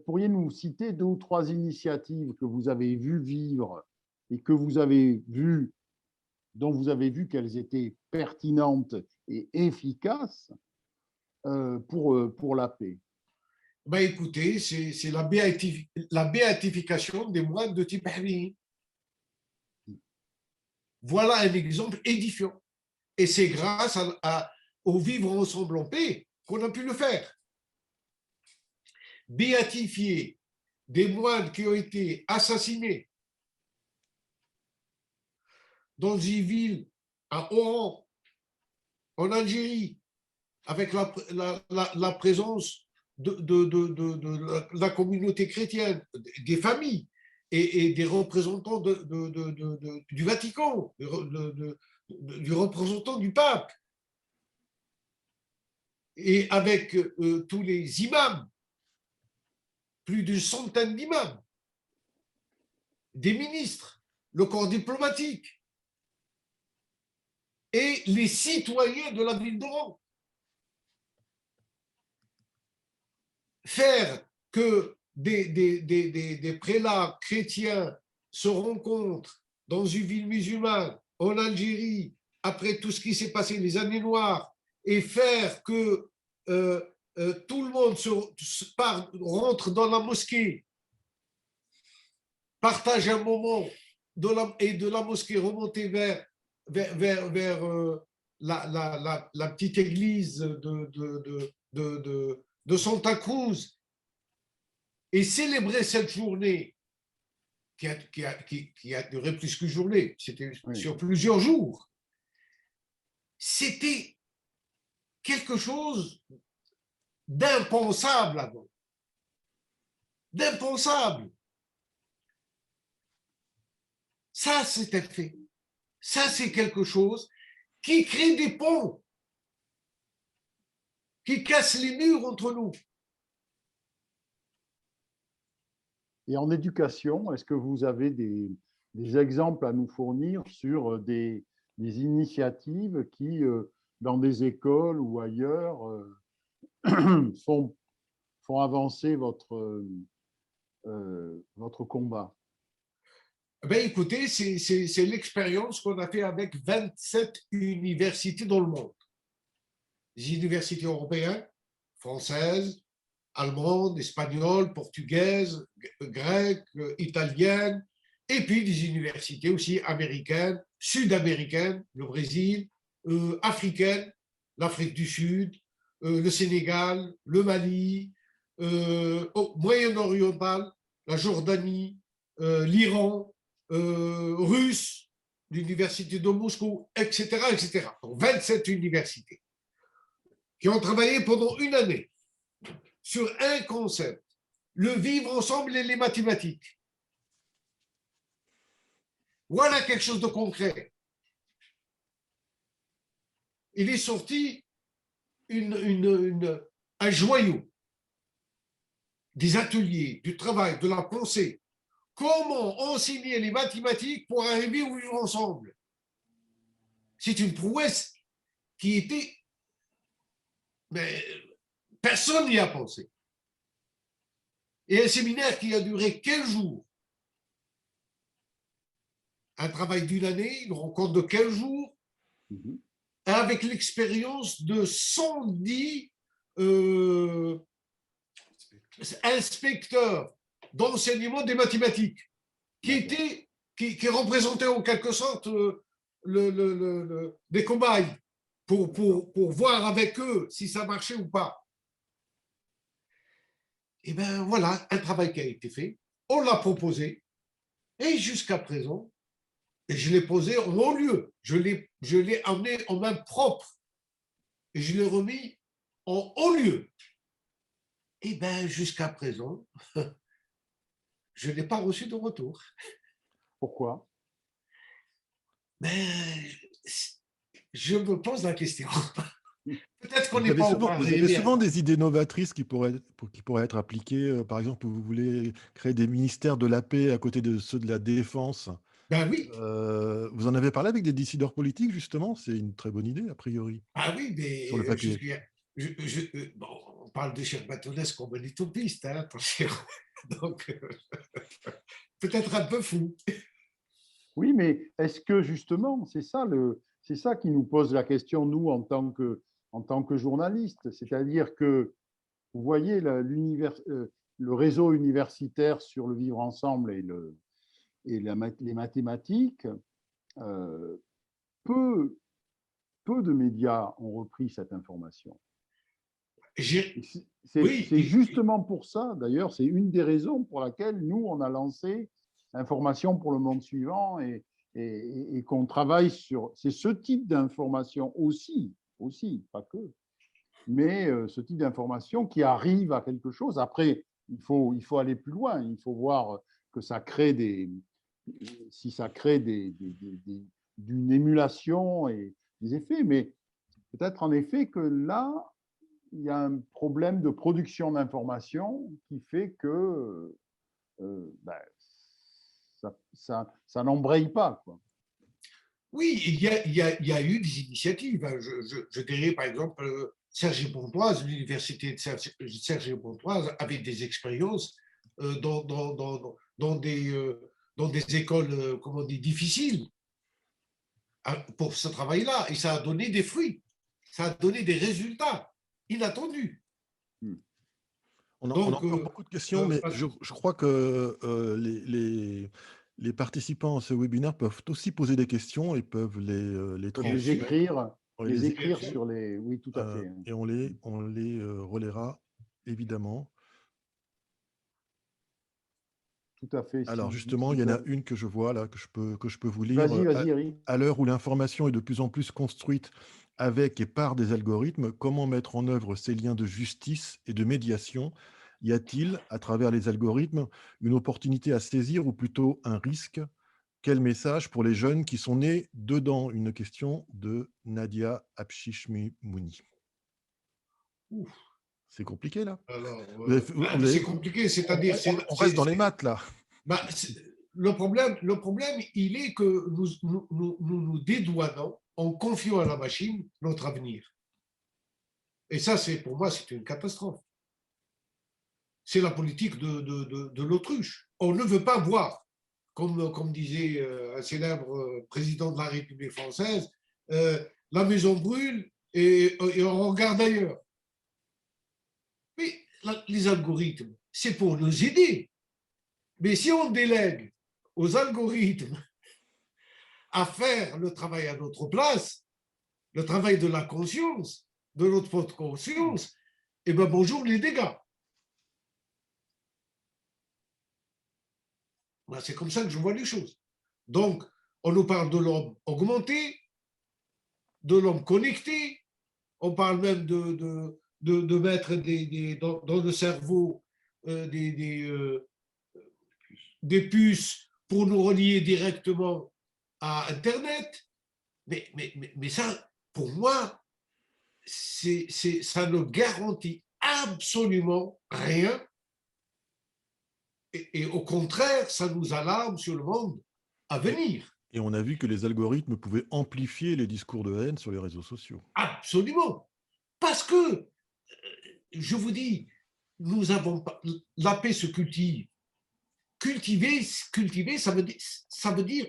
Pourriez-nous citer 2 ou 3 initiatives que vous avez vues vivre et que vous avez vues, dont vous avez vu qu'elles étaient pertinentes et efficaces pour la paix? Ben écoutez, c'est la béatification des moines de Tiberi. Voilà un exemple édifiant. Et c'est grâce au vivre ensemble en paix qu'on a pu le faire. Béatifier des moines qui ont été assassinés dans une ville à Oran, en Algérie, avec la présence de la communauté chrétienne, des familles et des représentants du Vatican, du représentant du pape, et avec tous les imams, plus d'une centaine d'imams, des ministres, le corps diplomatique et les citoyens de la ville d'Oran. Faire que des prélats chrétiens se rencontrent dans une ville musulmane, en Algérie, après tout ce qui s'est passé, les années noires, et faire que tout le monde rentre dans la mosquée, partage un moment et de la mosquée remonter vers la petite église de Santa Cruz et célébrer cette journée qui a duré plus qu'une journée, c'était sur plusieurs jours. c'était quelque chose d'impensable avant. D'impensable. Ça, c'est un fait. Ça, c'est quelque chose qui crée des ponts, qui casse les murs entre nous. Et en éducation, est-ce que vous avez des exemples à nous fournir sur des initiatives qui, dans des écoles ou ailleurs, font avancer votre combat? Ben, écoutez, c'est l'expérience qu'on a fait avec 27 universités dans le monde. Des universités européennes, françaises, allemandes, espagnoles, portugaises, grecques, italiennes, et puis des universités aussi américaines, sud-américaines, le Brésil, africaines, l'Afrique du Sud, le Sénégal, le Mali, Moyen-Oriental, la Jordanie, l'Iran, russe, l'université de Moscou, etc., etc. Donc 27 universités qui ont travaillé pendant une année sur un concept, le vivre ensemble et les mathématiques. Voilà quelque chose de concret. Il est sorti un joyau des ateliers, du travail, de la pensée. Comment enseigner les mathématiques pour arriver au vivre ensemble? C'est une prouesse qui était... Mais personne n'y a pensé. Et un séminaire qui a duré 15 jours. Un travail d'une année, une rencontre de 15 jours, avec l'expérience de 110 inspecteurs d'enseignement des mathématiques qui représentaient en quelque sorte des cobayes pour voir avec eux si ça marchait ou pas. Et bien voilà, un travail qui a été fait, on l'a proposé, et jusqu'à présent, je l'ai posé en haut lieu, je l'ai amené en main propre, et je l'ai remis en haut lieu. Et bien jusqu'à présent, je n'ai pas reçu de retour. Pourquoi? Mais je me pose la question. Peut-être qu'on Vous n'est avez pas souvent, encore vous avez arrivé à souvent ça. des idées novatrices qui pourraient être appliquées. Par exemple, vous voulez créer des ministères de la paix à côté de ceux de la défense. Ben oui, Vous en avez parlé avec des décideurs politiques, justement? C'est une très bonne idée, a priori, ah oui, sur le mais papier. bon, on parle de Chirbatonès comme un utopiste, hein, attention. Donc, peut-être un peu fou. Oui, mais est-ce que justement, c'est ça qui nous pose la question, nous, en tant que journalistes, c'est-à-dire que vous voyez le réseau universitaire sur le vivre ensemble et les mathématiques, euh, peu, peu de médias ont repris cette information. Oui, C'est justement pour ça, d'ailleurs, c'est une des raisons pour laquelle nous, on a lancé Information pour le monde suivant et qu'on travaille sur... C'est ce type d'information aussi, pas que, mais ce type d'information qui arrive à quelque chose. Après, il faut aller plus loin, il faut voir que ça crée si ça crée d'une émulation et des effets, mais peut-être en effet que là, il y a un problème de production d'informations qui fait que ben, ça n'embraye pas, quoi. oui, il y a eu des initiatives. Je dirais, par exemple, Cergy-Pontoise, l'université de Cergy-Pontoise avait des expériences dans des écoles, comment on dit, difficiles pour ce travail-là. Et ça a donné des fruits. Ça a donné des résultats inattendus. On a Donc, encore beaucoup de questions, mais je crois que les participants à ce webinaire peuvent aussi poser des questions et peuvent les transmettre. Les écrire sur les... Oui, tout à fait. Et on les relaiera, évidemment. Tout à fait. Alors justement, il y en a une que je vois là, que je peux vous lire. Vas-y, Eric. À l'heure où l'information est de plus en plus construite avec et par des algorithmes, comment mettre en œuvre ces liens de justice et de médiation? Y a-t-il, à travers les algorithmes, une opportunité à saisir ou plutôt un risque? Quel message pour les jeunes qui sont nés dedans? Une question de Nadia Apchichmimouni. Ouf. C'est compliqué là. Alors, Vous c'est avez- compliqué, c'est-à-dire, on reste dans les maths là. bah, le problème, il est que nous dédouanons en confiant à la machine notre avenir. Et ça, pour moi, c'est une catastrophe. C'est la politique de l'autruche. On ne veut pas voir, comme disait un célèbre président de la République française, la maison brûle et on regarde ailleurs. Mais les algorithmes, c'est pour nous aider. Mais si on délègue aux algorithmes à faire le travail à notre place, le travail de la conscience, de notre propre conscience, eh bien bonjour les dégâts. C'est comme ça que je vois les choses. Donc, on nous parle de l'homme augmenté, de l'homme connecté, on parle même de mettre dans le cerveau des puces pour nous relier directement à Internet. Mais ça, pour moi, ça ne garantit absolument rien. Et au contraire, ça nous alarme sur le monde à venir. Et on a vu que les algorithmes pouvaient amplifier les discours de haine sur les réseaux sociaux. Absolument. Parce que, je vous dis, nous avons pas, la paix se cultive. Cultiver, ça veut dire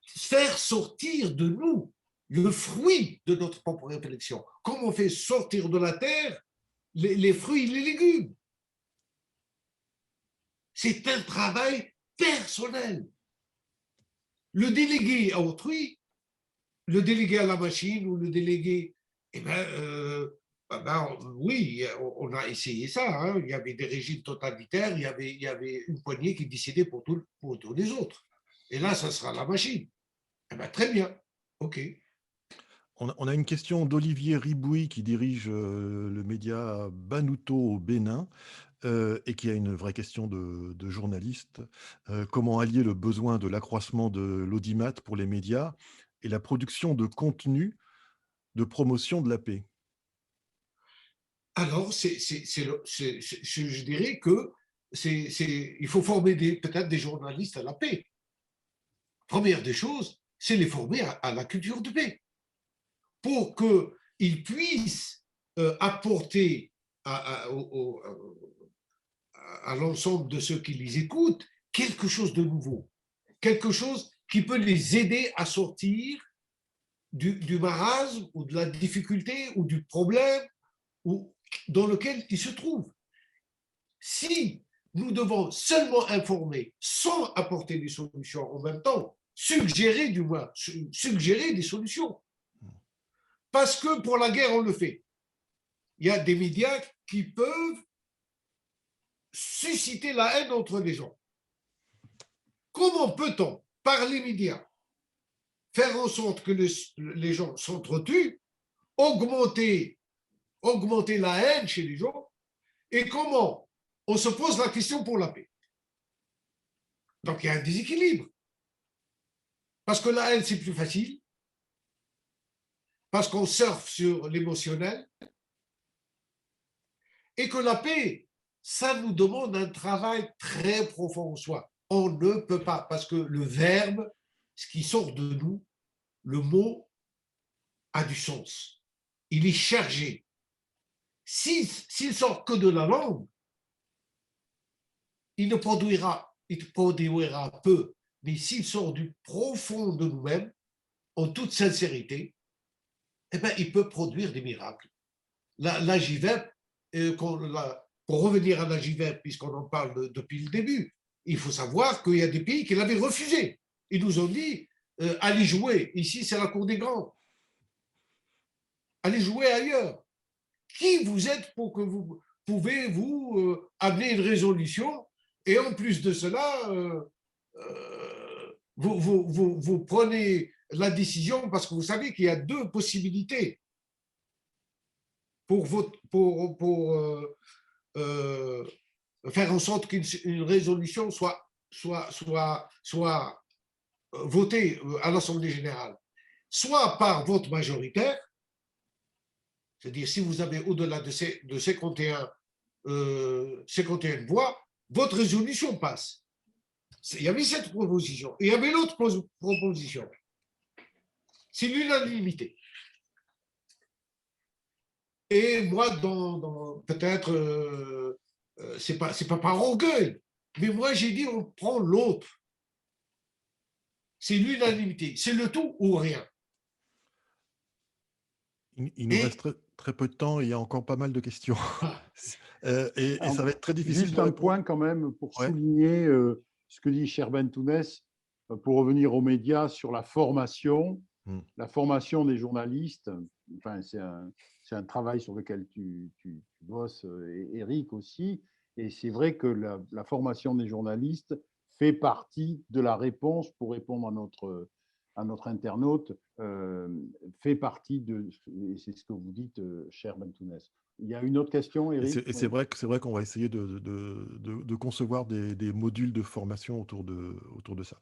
faire sortir de nous le fruit de notre propre réflexion. Comme on fait sortir de la terre les fruits et les légumes. C'est un travail personnel. Le déléguer à autrui, le déléguer à la machine ou le déléguer, oui, on a essayé ça. Hein. Il y avait des régimes totalitaires, il y avait une poignée qui décidait pour tous les autres. Et là, ça sera la machine. Très bien, ok. On a une question d'Olivier Ribouy qui dirige le média Banuto au Bénin et qui a une vraie question de journaliste. Comment allier le besoin de l'accroissement de l'audimat pour les médias et la production de contenu de promotion de la paix? Alors, je dirais que il faut former peut-être des journalistes à la paix. Première des choses, c'est les former à la culture de paix pour qu'ils puissent apporter à l'ensemble de ceux qui les écoutent quelque chose de nouveau, quelque chose qui peut les aider à sortir du marasme ou de la difficulté ou du problème dans lequel ils se trouvent. Si nous devons seulement informer sans apporter des solutions en même temps, suggérer des solutions. Parce que pour la guerre, on le fait. Il y a des médias qui peuvent susciter la haine entre les gens. Comment peut-on, par les médias, faire en sorte que les gens s'entretuent, augmenter la haine chez les gens, et comment on se pose la question pour la paix? Donc il y a un déséquilibre. Parce que la haine, c'est plus facile, parce qu'on surfe sur l'émotionnel, et que la paix, ça nous demande un travail très profond en soi. On ne peut pas, parce que le verbe, ce qui sort de nous, le mot a du sens. Il est chargé. S'il sort que de la langue, il produira peu. Mais s'il sort du profond de nous-mêmes, en toute sincérité, eh bien, il peut produire des miracles. La JVEP, pour revenir à la JVEP, puisqu'on en parle depuis le début, il faut savoir qu'il y a des pays qui l'avaient refusé. Ils nous ont dit, allez jouer, ici c'est la cour des grands. Allez jouer ailleurs. Qui vous êtes pour que vous pouvez amener une résolution et en plus de cela, vous prenez la décision, parce que vous savez qu'il y a deux possibilités pour faire en sorte qu'une résolution soit votée à l'Assemblée générale. Soit par vote majoritaire, c'est-à-dire si vous avez au-delà de 51 voix, votre résolution passe. Il y avait cette proposition. Et il y avait l'autre proposition. C'est l'unanimité. Et moi, peut-être, c'est pas par orgueil, mais moi, j'ai dit, on prend l'autre. C'est l'unanimité. C'est le tout ou rien. Il nous reste très peu de temps et il y a encore pas mal de questions. Et ça va être très difficile juste de un répondre. point quand même pour Ouais. souligner ce que dit Sherben Tounès, pour revenir aux médias sur la formation. La formation des journalistes, enfin, c'est un travail sur lequel tu bosses, Eric aussi, et c'est vrai que la formation des journalistes fait partie de la réponse pour répondre à notre internaute, fait partie de, et c'est ce que vous dites, cher Bentounès. Il y a une autre question, Eric? Et c'est vrai qu'on va essayer de concevoir des modules de formation autour de ça.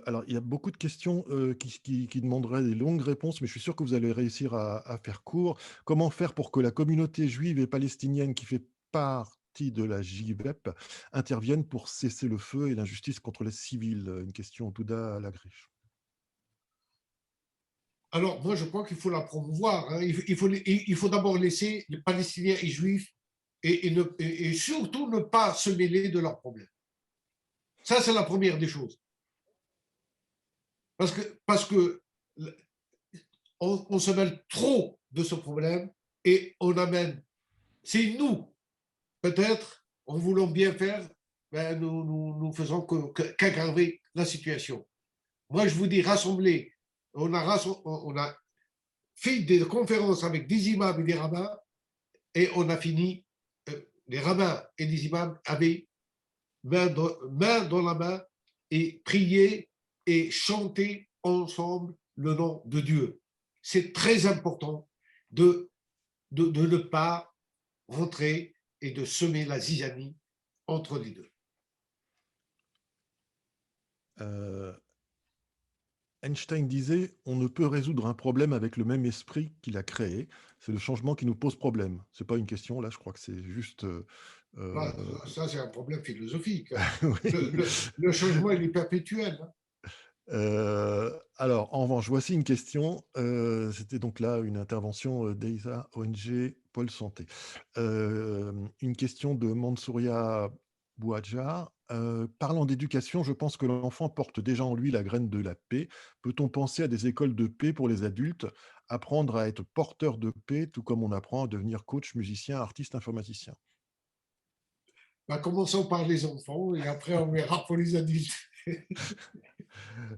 Alors, il y a beaucoup de questions qui demanderaient des longues réponses, mais je suis sûr que vous allez réussir à faire court. Comment faire pour que la communauté juive et palestinienne qui fait partie de la JVEP intervienne pour cesser le feu et l'injustice contre les civils? Une question d'Ouda Lagriche. Alors, moi, je crois qu'il faut la promouvoir. Hein. Il faut d'abord laisser les Palestiniens et Juifs et surtout ne pas se mêler de leurs problèmes. Ça, c'est la première des choses. Parce que on se mêle trop de ce problème et on amène. C'est nous, peut-être, en voulant bien faire, ben, nous faisons qu'aggraver la situation. Moi, je vous dis, rassembler. On a fait des conférences avec des imams et des rabbins et on a fini. Les rabbins et les imams avaient main dans la main et prié et chanté ensemble le nom de Dieu. C'est très important de ne pas rentrer et de semer la zizanie entre les deux. Einstein disait « On ne peut résoudre un problème avec le même esprit qu'il a créé. C'est le changement qui nous pose problème. » Ce n'est pas une question, là, je crois que c'est juste… Ça, c'est un problème philosophique. Oui. Le changement, il est perpétuel. Alors, en revanche, voici une question. C'était donc là une intervention d'EISA, ONG, Pôle Santé. Une question de Mansouria Bouadja. Parlant d'éducation, je pense que l'enfant porte déjà en lui la graine de la paix. Peut-on penser à des écoles de paix pour les adultes, apprendre à être porteur de paix, tout comme on apprend à devenir coach, musicien, artiste, informaticien? Commençons par les enfants et après on verra pour les adultes.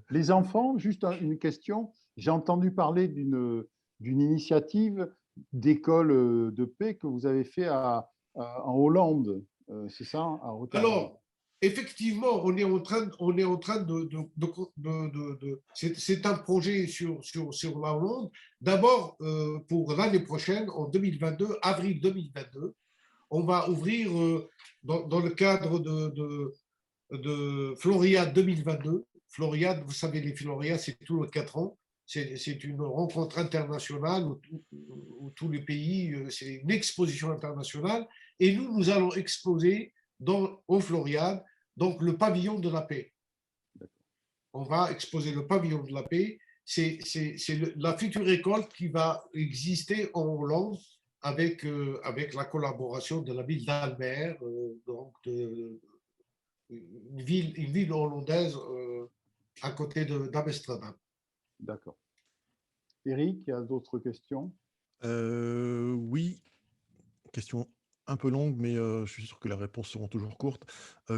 Les enfants, juste une question. J'ai entendu parler d'une initiative d'école de paix que vous avez fait en Hollande. C'est ça, à Rotterdam? Alors, effectivement, on est en train c'est un projet sur la Hollande. D'abord, pour l'année prochaine, en 2022, avril 2022, on va ouvrir dans le cadre de Floriade 2022. Floriade, vous savez, les Floriades, c'est tous les 4 ans. C'est une rencontre internationale où tous les pays, c'est une exposition internationale. Et nous allons exposer au Floriade, donc le pavillon de la paix. On va exposer le pavillon de la paix. C'est la future école qui va exister en Hollande avec la collaboration de la ville d'Almer, donc une ville hollandaise à côté d'Amsterdam. D'accord. Eric, il y a d'autres questions? Oui, question un peu longue, mais je suis sûr que les réponses seront toujours courtes.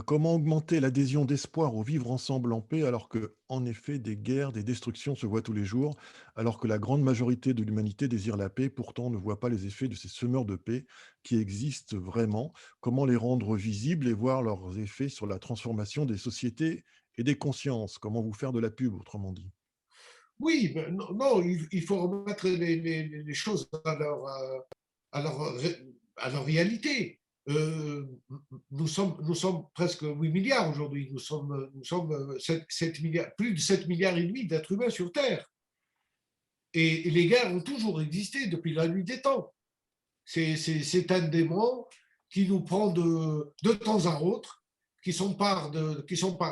Comment augmenter l'adhésion d'espoir au vivre ensemble en paix alors que, en effet, des guerres, des destructions se voient tous les jours, alors que la grande majorité de l'humanité désire la paix, pourtant ne voit pas les effets de ces semeurs de paix qui existent vraiment? Comment les rendre visibles et voir leurs effets sur la transformation des sociétés et des consciences? Comment vous faire de la pub, autrement dit? Oui, mais non, non, il faut remettre les choses à leur, à leur réalité. Euh, nous sommes presque 8 milliards aujourd'hui. Nous sommes 7 milliards, plus de 7 milliards et demi d'êtres humains sur Terre. Et les guerres ont toujours existé depuis la nuit des temps. C'est un démon qui nous prend de temps à autre, qui s'empare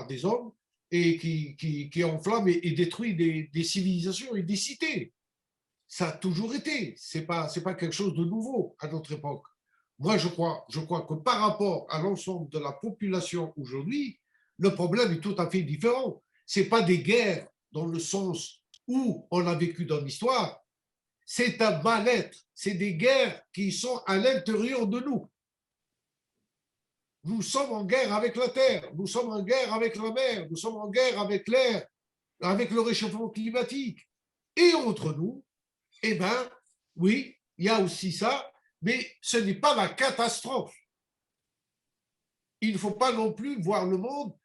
des hommes et qui enflamme et détruit des civilisations et des cités. Ça a toujours été. C'est pas quelque chose de nouveau à notre époque. Moi, je crois que par rapport à l'ensemble de la population aujourd'hui, le problème est tout à fait différent. C'est pas des guerres dans le sens où on l'a vécu dans l'histoire. C'est un mal-être. C'est des guerres qui sont à l'intérieur de nous. Nous sommes en guerre avec la terre, nous sommes en guerre avec la mer, nous sommes en guerre avec l'air, avec le réchauffement climatique. Et entre nous, eh bien, oui, il y a aussi ça, mais ce n'est pas la catastrophe. Il ne faut pas non plus voir le monde,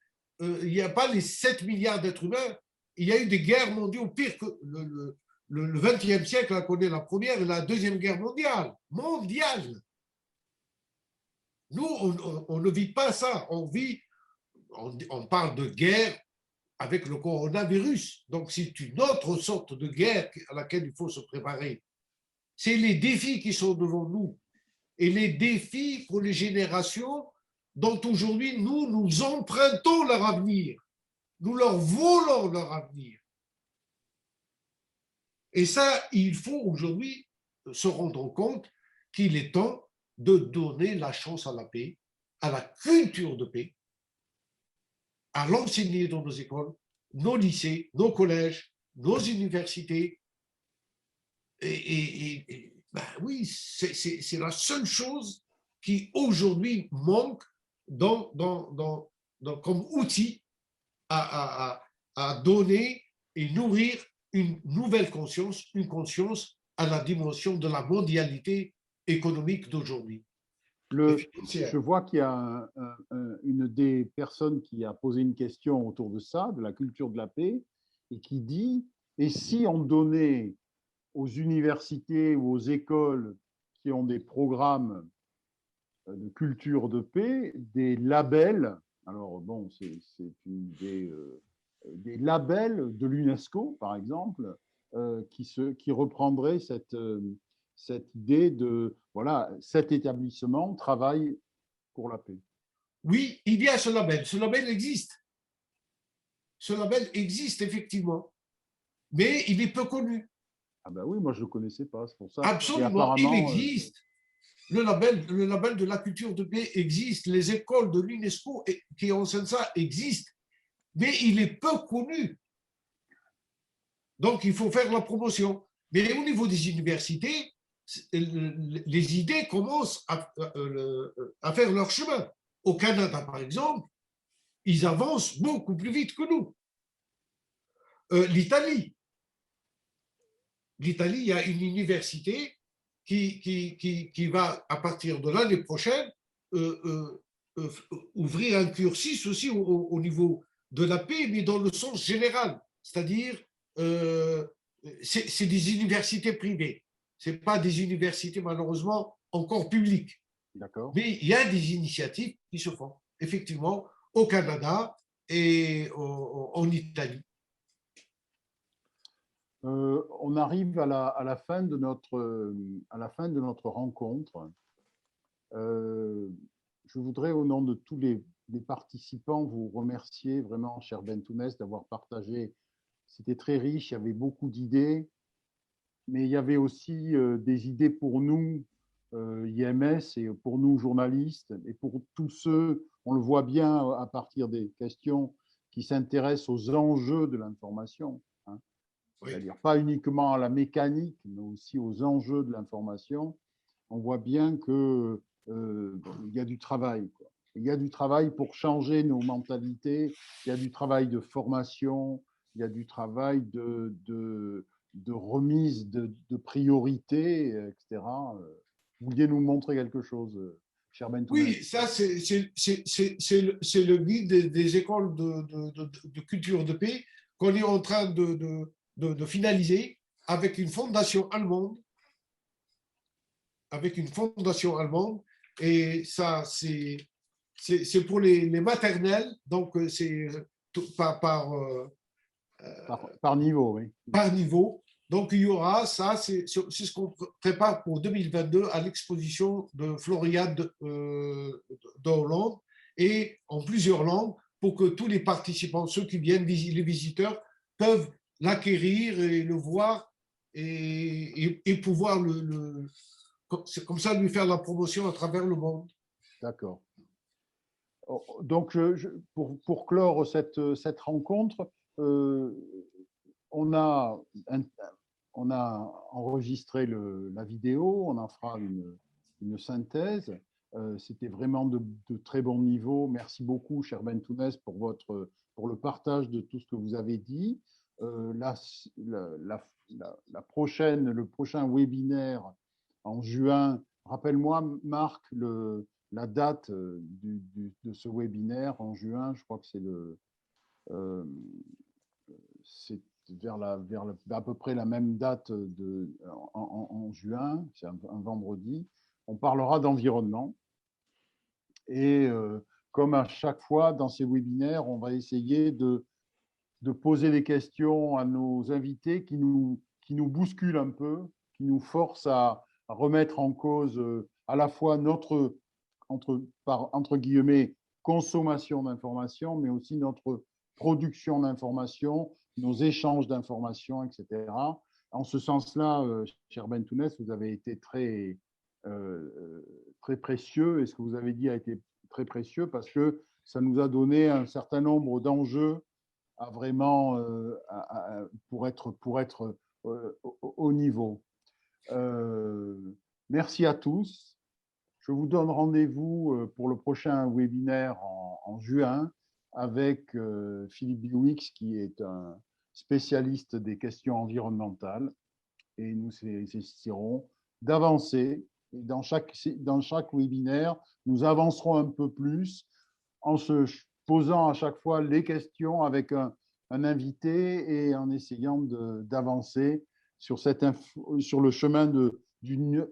il n'y a pas les 7 milliards d'êtres humains, il y a eu des guerres mondiales pires que le 20e siècle a connu la première et la deuxième guerre mondiale. Mondiale. Nous, on ne vit pas ça. On parle de guerre avec le coronavirus. Donc, c'est une autre sorte de guerre à laquelle il faut se préparer. C'est les défis qui sont devant nous et les défis pour les générations dont aujourd'hui nous empruntons leur avenir. Nous leur volons leur avenir. Et ça, il faut aujourd'hui se rendre compte qu'il est temps de donner la chance à la paix, à la culture de paix, à l'enseigner dans nos écoles, nos lycées, nos collèges, nos universités. Ben oui, c'est la seule chose qui aujourd'hui manque comme outil à donner et nourrir une nouvelle conscience, une conscience à la dimension de la mondialité économique d'aujourd'hui. Je vois qu'il y a une des personnes qui a posé une question autour de ça, de la culture de la paix, et qui dit, et si on donnait aux universités ou aux écoles qui ont des programmes de culture de paix des labels, alors bon, c'est des labels de l'UNESCO, par exemple, qui reprendraient cette idée de, voilà, cet établissement travaille pour la paix. Oui, il y a ce label. Ce label existe. Ce label existe effectivement, mais il est peu connu. Ah ben oui, moi je ne le connaissais pas, c'est pour ça. Absolument, il existe. Le label de la culture de paix existe. Les écoles de l'UNESCO qui enseignent ça existent, mais il est peu connu. Donc, il faut faire la promotion. Mais au niveau des universités, les idées commencent à faire leur chemin. Au Canada, par exemple, ils avancent beaucoup plus vite que nous. L'Italie, il y a une université qui va, à partir de l'année prochaine, ouvrir un cursus aussi au niveau de la paix, mais dans le sens général. C'est-à-dire, c'est des universités privées. Ce n'est pas des universités, malheureusement, encore publiques. D'accord. Mais il y a des initiatives qui se font, effectivement, au Canada et en Italie. On arrive à la fin de notre rencontre. Je voudrais, au nom de tous les participants, vous remercier vraiment, cher Bentounès, d'avoir partagé. C'était très riche, il y avait beaucoup d'idées, mais il y avait aussi des idées pour nous, IMS, et pour nous, journalistes, et pour tous ceux, on le voit bien à partir des questions qui s'intéressent aux enjeux de l'information. C'est-à-dire pas uniquement à la mécanique, mais aussi aux enjeux de l'information. On voit bien qu'il y a du travail, quoi. Il y a du travail pour changer nos mentalités, il y a du travail de formation, il y a du travail de remise de priorités, etc. Vous vouliez nous montrer quelque chose, cher Bentounès? Oui, ça, c'est le guide des écoles de culture de paix qu'on est en train de finaliser avec une fondation allemande. Et ça, c'est pour les maternelles, donc c'est par niveau, oui. par niveau. Donc, il y aura ça, c'est ce qu'on prépare pour 2022 à l'exposition de Floriade de Hollande et en plusieurs langues pour que tous les participants, ceux qui viennent, les visiteurs, peuvent l'acquérir et le voir et pouvoir comme ça lui faire la promotion à travers le monde. D'accord. Donc, pour clore cette rencontre, on a enregistré la vidéo, on en fera une synthèse. C'était vraiment de très bon niveau. Merci beaucoup, cher Bentounès, pour le partage de tout ce que vous avez dit. Le prochain webinaire en juin, rappelle-moi, Marc, la date de ce webinaire en juin, je crois que c'est à peu près la même date en juin, c'est un vendredi. On parlera d'environnement. Et comme à chaque fois dans ces webinaires, on va essayer de poser des questions à nos invités qui nous bousculent un peu, qui nous forcent à remettre en cause à la fois notre, entre guillemets, consommation d'informations, mais aussi notre production d'informations, nos échanges d'informations, etc. En ce sens-là, cher Bentounès, vous avez été très précieux, et ce que vous avez dit a été très précieux parce que ça nous a donné un certain nombre d'enjeux à vraiment pour être au niveau. Merci à tous. Je vous donne rendez-vous pour le prochain webinaire en juin avec Philippe Biouix, qui est un spécialiste des questions environnementales, et nous essaierons d'avancer. Dans chaque webinaire, nous avancerons un peu plus en se posant à chaque fois les questions avec un invité et en essayant d'avancer sur le chemin d'une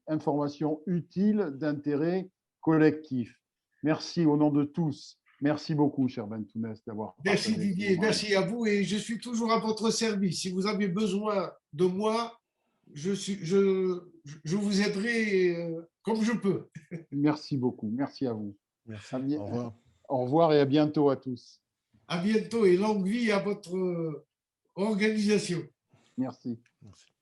information utile d'intérêt collectif. Merci au nom de tous. Merci beaucoup, cher Bentounès, d'avoir partagé. Merci Didier, merci à vous et je suis toujours à votre service. Si vous avez besoin de moi, je vous aiderai comme je peux. Merci beaucoup, merci à vous. Merci, au revoir. Au revoir et à bientôt à tous. À bientôt et longue vie à votre organisation. Merci. Merci.